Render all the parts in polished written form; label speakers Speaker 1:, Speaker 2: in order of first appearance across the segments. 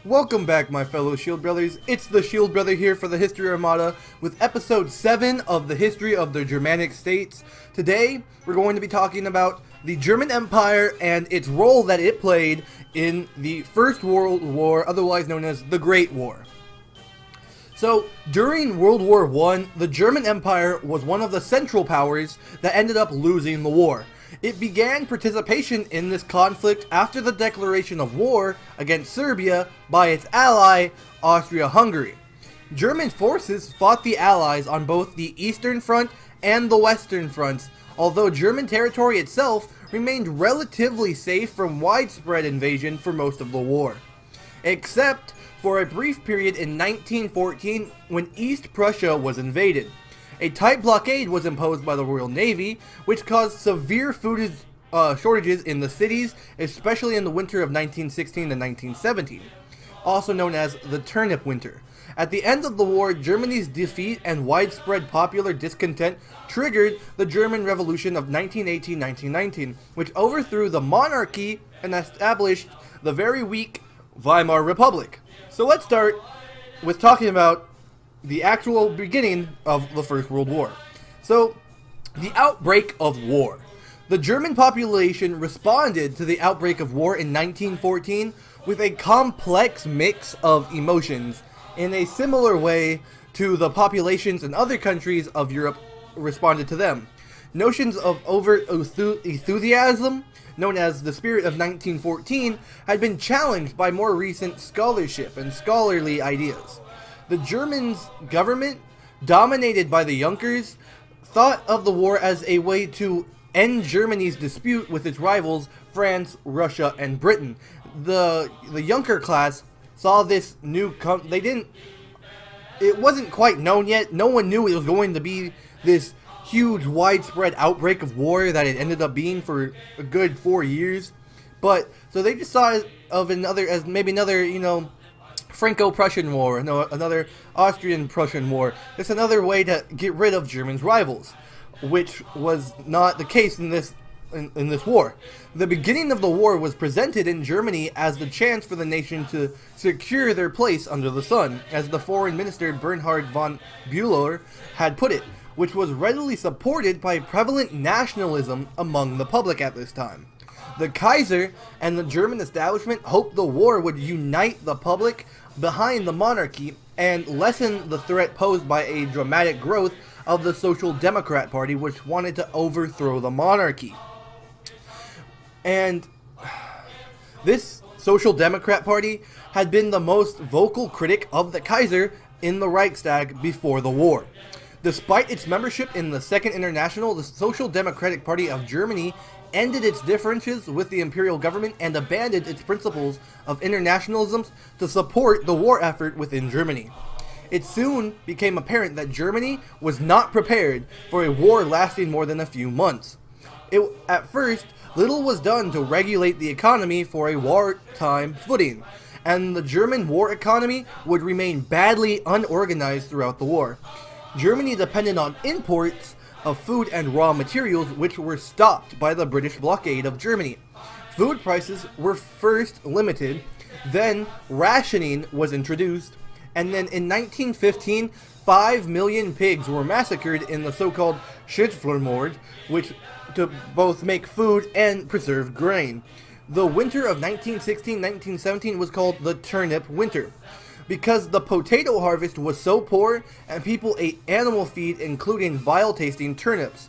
Speaker 1: Welcome back, my fellow Shield Brothers. It's the Shield Brother here for the History Armada with episode 7 of the history of the Germanic States. Today, we're going to be talking about the German Empire and its role that it played in the First World War, otherwise known as the Great War. So, during World War I, the German Empire was one of the central powers that ended up losing the war. It began participation in this conflict after the declaration of war against Serbia by its ally, Austria-Hungary. German forces fought the Allies on both the Eastern Front and the Western Fronts, although German territory itself remained relatively safe from widespread invasion for most of the war. Except for a brief period in 1914 when East Prussia was invaded. A tight blockade was imposed by the Royal Navy, which caused severe food shortages in the cities, especially in the winter of 1916 to 1917, also known as the Turnip Winter. At the end of the war, Germany's defeat and widespread popular discontent triggered the German Revolution of 1918-1919, which overthrew the monarchy and established the very weak Weimar Republic. So let's start with talking about the actual beginning of the First World War. So, the outbreak of war. The German population responded to the outbreak of war in 1914 with a complex mix of emotions in a similar way to the populations in other countries of Europe responded to them. Notions of overt enthusiasm, known as the spirit of 1914, had been challenged by more recent scholarship and scholarly ideas. The German government, dominated by the Junkers, thought of the war as a way to end Germany's dispute with its rivals France, Russia, and Britain. The Junker class saw this new it wasn't quite known yet. No one knew it was going to be this huge widespread outbreak of war that it ended up being for a good 4 years. But so they just saw it of maybe another, Franco-Prussian War, another Austrian-Prussian War. It's another way to get rid of Germany's rivals, which was not the case in this war. The beginning of the war was presented in Germany as the chance for the nation to secure their place under the sun, as the foreign minister Bernhard von Bülow had put it, which was readily supported by prevalent nationalism among the public at this time. The Kaiser and the German establishment hoped the war would unite the public behind the monarchy and lessen the threat posed by a dramatic growth of the Social Democrat Party, which wanted to overthrow the monarchy. And this Social Democrat Party had been the most vocal critic of the Kaiser in the Reichstag before the war. Despite its membership in the Second International, the Social Democratic Party of Germany ended its differences with the imperial government and abandoned its principles of internationalism to support the war effort within Germany. It soon became apparent that Germany was not prepared for a war lasting more than a few months. At first, little was done to regulate the economy for a wartime footing, and the German war economy would remain badly unorganized throughout the war. Germany depended on imports of food and raw materials, which were stopped by the British blockade of Germany. Food prices were first limited, then rationing was introduced, and then in 1915, 5 million pigs were massacred in the so-called Schutzflurmord, which to both make food and preserve grain. The winter of 1916-1917 was called the Turnip Winter, because the potato harvest was so poor and people ate animal feed including vile-tasting turnips.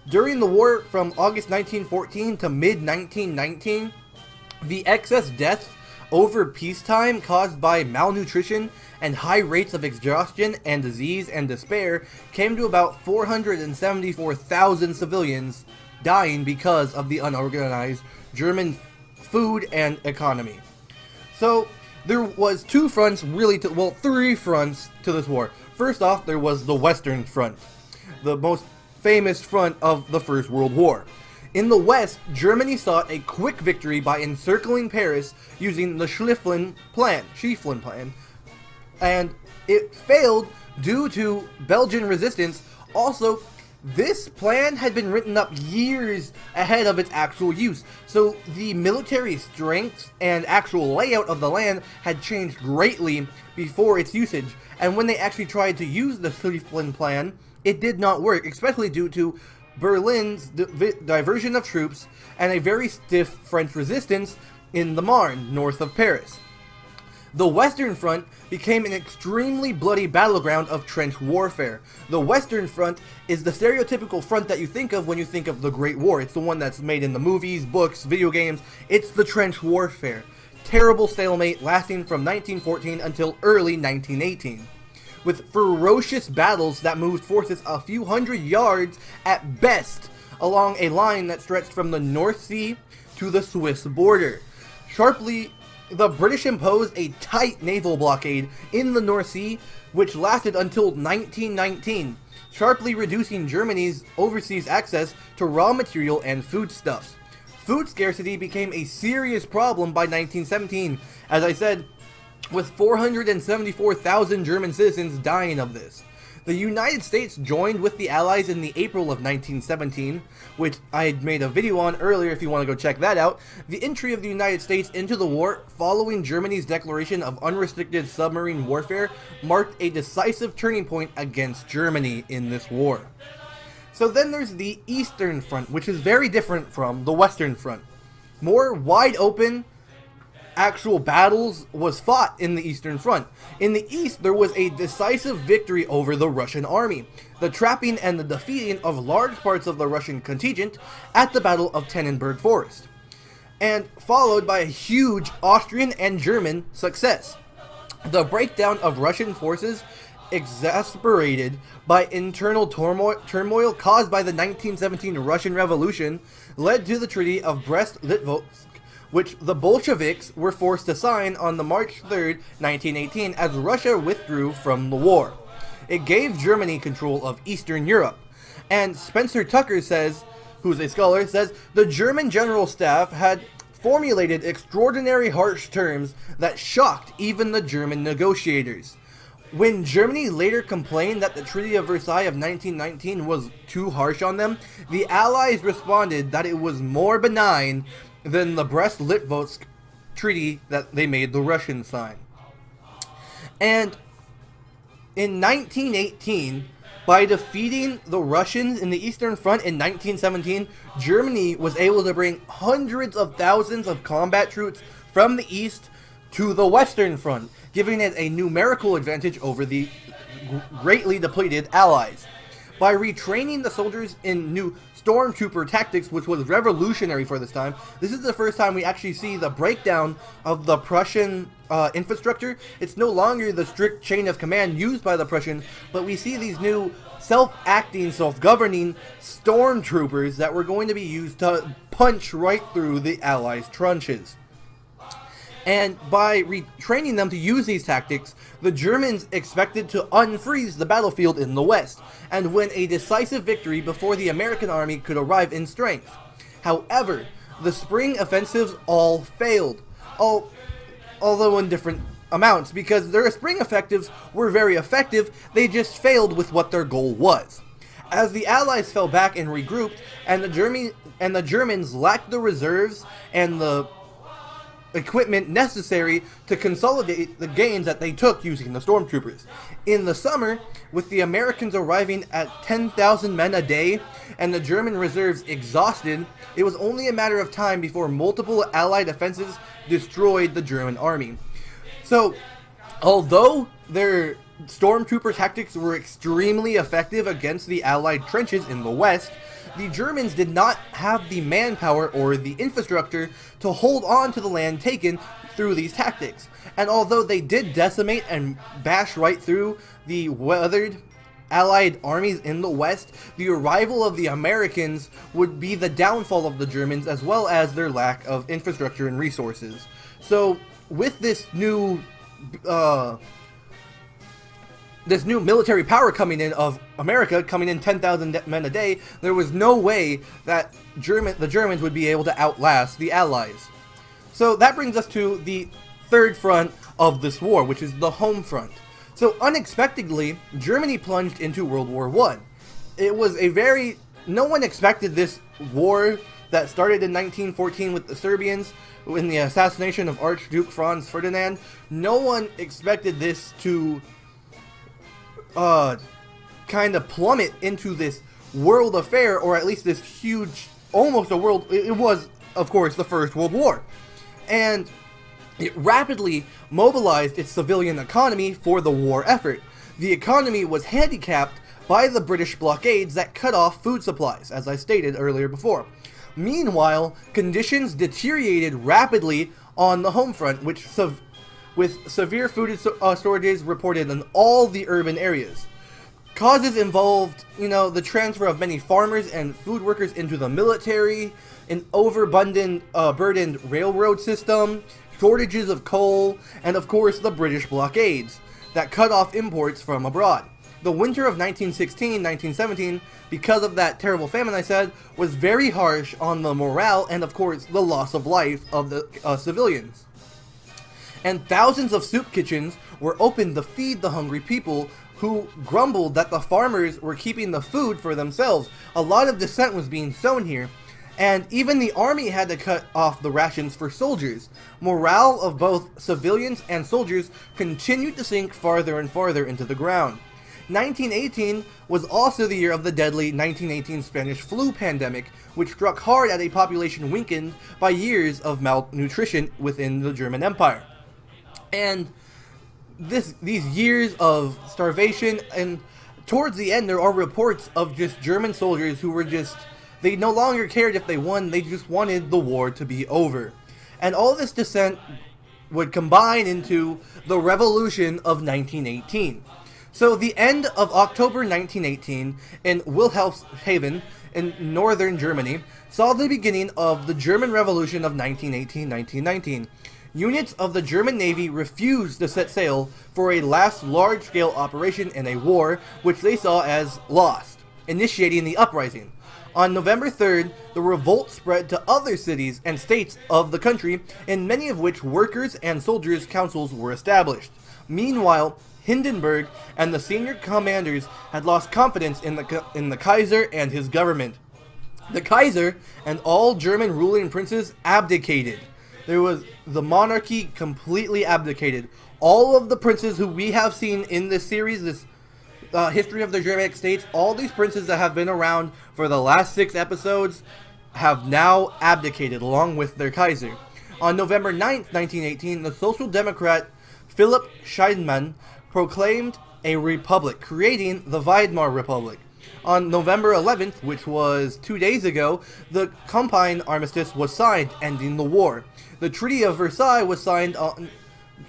Speaker 1: During the war from August 1914 to mid-1919, the excess deaths over peacetime caused by malnutrition and high rates of exhaustion and disease and despair came to about 474,000 civilians dying because of the unorganized German food and economy. So, there was three fronts to this war. First off, there was the Western Front, the most famous front of the First World War. In the West, Germany sought a quick victory by encircling Paris using the Schlieffen Plan, and it failed due to Belgian resistance. Also, This plan had been written up years ahead of its actual use, so the military strength and actual layout of the land had changed greatly before its usage, and when they actually tried to use the Schlieffen Plan, it did not work, especially due to Berlin's diversion of troops and a very stiff French resistance in the Marne, north of Paris. The Western Front became an extremely bloody battleground of trench warfare. The Western Front is the stereotypical front that you think of when you think of the Great War. It's the one that's made in the movies, books, video games. It's the trench warfare. Terrible stalemate lasting from 1914 until early 1918. With ferocious battles that moved forces a few hundred yards at best along a line that stretched from the North Sea to the Swiss border. The British imposed a tight naval blockade in the North Sea, which lasted until 1919, sharply reducing Germany's overseas access to raw material and foodstuffs. Food scarcity became a serious problem by 1917, as I said, with 474,000 German citizens dying of this. The United States joined with the Allies in the April of 1917, which I had made a video on earlier if you want to go check that out. The entry of the United States into the war following Germany's declaration of unrestricted submarine warfare marked a decisive turning point against Germany in this war. So then there's the Eastern Front, which is very different from the Western Front. More wide open actual battles was fought in the Eastern Front. In the East, there was a decisive victory over the Russian army, the trapping and the defeating of large parts of the Russian contingent at the Battle of Tannenberg Forest, and followed by a huge Austrian and German success. The breakdown of Russian forces, exacerbated by internal turmoil caused by the 1917 Russian Revolution, led to the Treaty of Brest-Litovsk, which the Bolsheviks were forced to sign on the March 3rd, 1918, as Russia withdrew from the war. It gave Germany control of Eastern Europe, and Spencer Tucker says, who's a scholar, says the German General Staff had formulated extraordinary harsh terms that shocked even the German negotiators. When Germany later complained that the Treaty of Versailles of 1919 was too harsh on them, the Allies responded that it was more benign than the Brest-Litovsk treaty that they made the Russians sign. And in 1918, by defeating the Russians in the Eastern Front in 1917, Germany was able to bring hundreds of thousands of combat troops from the East to the Western Front, giving it a numerical advantage over the greatly depleted Allies. By retraining the soldiers in new stormtrooper tactics, which was revolutionary for this time, this is the first time we actually see the breakdown of the Prussian infrastructure. It's no longer the strict chain of command used by the Prussians, but we see these new self-acting, self-governing stormtroopers that were going to be used to punch right through the Allies' trenches. And by retraining them to use these tactics, the Germans expected to unfreeze the battlefield in the West, and win a decisive victory before the American army could arrive in strength. However, the spring offensives all failed, although in different amounts, because their spring offensives were very effective, they just failed with what their goal was. As the Allies fell back and regrouped, and the Germans lacked the reserves and the equipment necessary to consolidate the gains that they took using the stormtroopers. In the summer, with the Americans arriving at 10,000 men a day and the German reserves exhausted, it was only a matter of time before multiple Allied offensives destroyed the German army. So, although their stormtrooper tactics were extremely effective against the Allied trenches in the West, the Germans did not have the manpower or the infrastructure to hold on to the land taken through these tactics. And although they did decimate and bash right through the weathered Allied armies in the West, the arrival of the Americans would be the downfall of the Germans, as well as their lack of infrastructure and resources. So with this new military power coming in of America, coming in 10,000 men a day, there was no way that the Germans would be able to outlast the Allies. So that brings us to the third front of this war, which is the home front. So unexpectedly, Germany plunged into World War I. it was no one expected this war that started in 1914 with the Serbians in the assassination of Archduke Franz Ferdinand. No one expected this to kind of plummet into this world affair, or at least this huge, almost a world. It was, of course, the First World War. And it rapidly mobilized its civilian economy for the war effort. The economy was handicapped by the British blockades that cut off food supplies, as I stated earlier before. Meanwhile, conditions deteriorated rapidly on the home front, with severe food shortages reported in all the urban areas. Causes involved, the transfer of many farmers and food workers into the military, an burdened railroad system, shortages of coal, and of course the British blockades that cut off imports from abroad. The winter of 1916-1917, because of that terrible famine I said, was very harsh on the morale and of course the loss of life of the civilians. And thousands of soup kitchens were opened to feed the hungry people who grumbled that the farmers were keeping the food for themselves. A lot of dissent was being sown here, and even the army had to cut off the rations for soldiers. Morale of both civilians and soldiers continued to sink farther and farther into the ground. 1918 was also the year of the deadly 1918 Spanish flu pandemic, which struck hard at a population weakened by years of malnutrition within the German Empire. And these years of starvation, and towards the end there are reports of just German soldiers who were they no longer cared if they won, they just wanted the war to be over. And all this dissent would combine into the Revolution of 1918. So the end of October 1918 in Wilhelmshaven in northern Germany saw the beginning of the German Revolution of 1918-1919. Units of the German Navy refused to set sail for a last large-scale operation in a war which they saw as lost, initiating the uprising. On November 3rd, the revolt spread to other cities and states of the country, in many of which workers' and soldiers' councils were established. Meanwhile, Hindenburg and the senior commanders had lost confidence in the Kaiser and his government. The Kaiser and all German ruling princes abdicated. The monarchy completely abdicated. All of the princes who we have seen in this series, this history of the Germanic States, all these princes that have been around for the last 6 episodes have now abdicated along with their Kaiser. On November 9th, 1918, the Social Democrat Philipp Scheidemann proclaimed a republic, creating the Weimar Republic. On November 11th, which was 2 days ago, the Compiègne Armistice was signed, ending the war. The Treaty of Versailles was signed on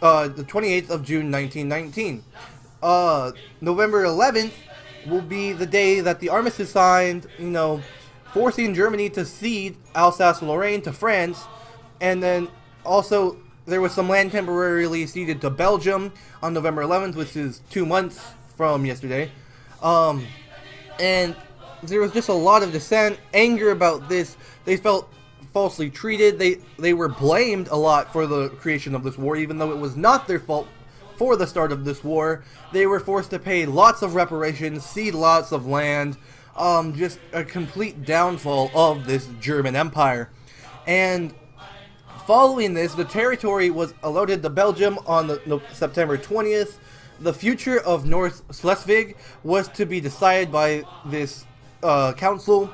Speaker 1: the 28th of June 1919. November 11th will be the day that the armistice signed, forcing Germany to cede Alsace-Lorraine to France, and then also there was some land temporarily ceded to Belgium on November 11th, which is 2 months from yesterday. And there was just a lot of dissent, anger about this. They felt falsely treated. They were blamed a lot for the creation of this war, even though it was not their fault for the start of this war. They were forced to pay lots of reparations, cede lots of land, just a complete downfall of this German Empire. And following this, the territory was allotted to Belgium on September 20th. The future of North Schleswig was to be decided by this council.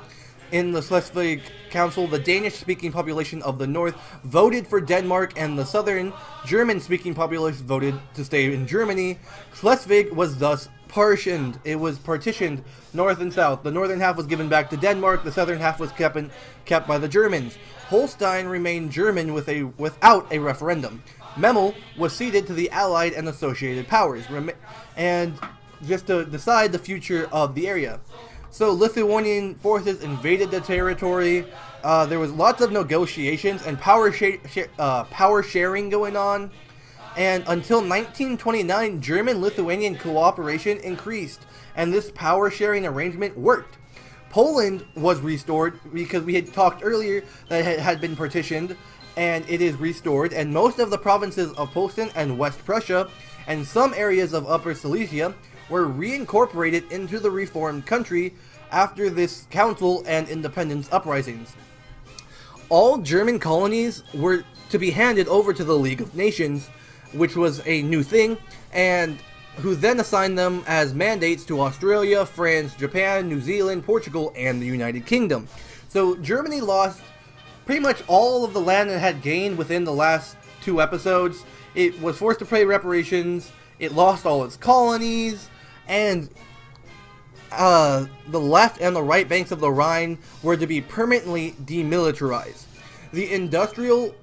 Speaker 1: In the Schleswig Council, the Danish-speaking population of the north voted for Denmark, and the southern German-speaking population voted to stay in Germany. Schleswig was thus partitioned. It was partitioned north and south. The northern half was given back to Denmark. The southern half was kept by the Germans. Holstein remained German without a referendum. Memel was ceded to the Allied and Associated Powers, and just to decide the future of the area. So Lithuanian forces invaded the territory. There was lots of negotiations and power sharing going on. And until 1929, German-Lithuanian cooperation increased, and this power sharing arrangement worked. Poland was restored because we had talked earlier that it had been partitioned, and it is restored, and most of the provinces of Posen and West Prussia and some areas of Upper Silesia were reincorporated into the reformed country after this council and independence uprisings. All German colonies were to be handed over to the League of Nations, which was a new thing, and who then assigned them as mandates to Australia, France, Japan, New Zealand, Portugal, and the United Kingdom. So Germany lost pretty much all of the land it had gained within the last 2 episodes. It was forced to pay reparations, it lost all its colonies, and the left and the right banks of the Rhine were to be permanently demilitarized. The industrial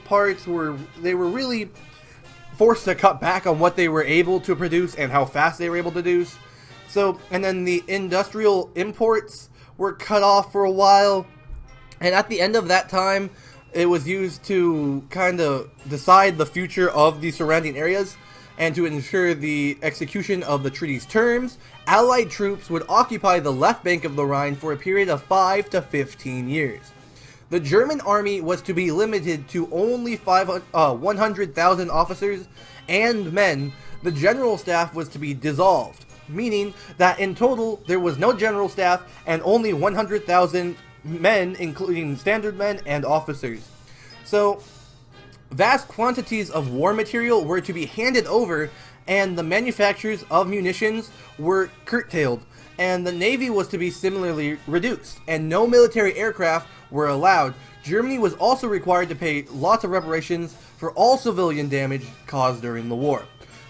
Speaker 1: parts were really forced to cut back on what they were able to produce and how fast they were able to produce. So, and then the industrial imports were cut off for a while, and at the end of that time, it was used to kind of decide the future of the surrounding areas, and to ensure the execution of the treaty's terms. Allied troops would occupy the left bank of the Rhine for a period of 5 to 15 years. The German army was to be limited to only 100,000 officers and men. The general staff was to be dissolved, meaning that in total there was no general staff and only 100,000 men, including standard men and officers. So, vast quantities of war material were to be handed over, and the manufacturers of munitions were curtailed, and the navy was to be similarly reduced, and no military aircraft were allowed. Germany was also required to pay lots of reparations for all civilian damage caused during the war.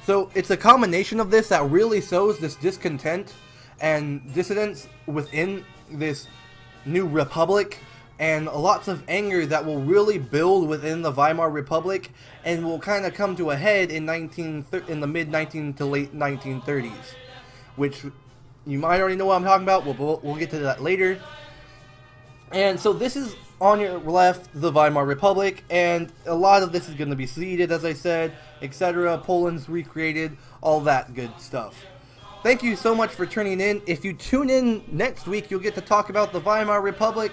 Speaker 1: So it's a combination of this that really sows this discontent and dissidence within this new republic, and lots of anger that will really build within the Weimar Republic and will kind of come to a head in the mid-19 to late 1930s, which you might already know what I'm talking about. We'll get to that later. And so this is, on your left, the Weimar Republic, and a lot of this is going to be ceded, as I said, etc. Poland's recreated, all that good stuff. Thank you so much for tuning in. If you tune in next week, you'll get to talk about the Weimar Republic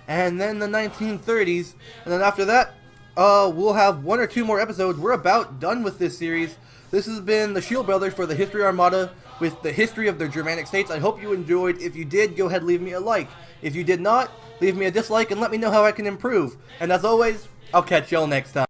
Speaker 1: and then the 1930s, and then after that, we'll have 1 or 2 more episodes. We're about done with this series. This has been the Shield Brothers for the History Armada with the history of the Germanic States. I hope you enjoyed. If you did, go ahead and leave me a like. If you did not, leave me a dislike and let me know how I can improve. And as always, I'll catch y'all next time.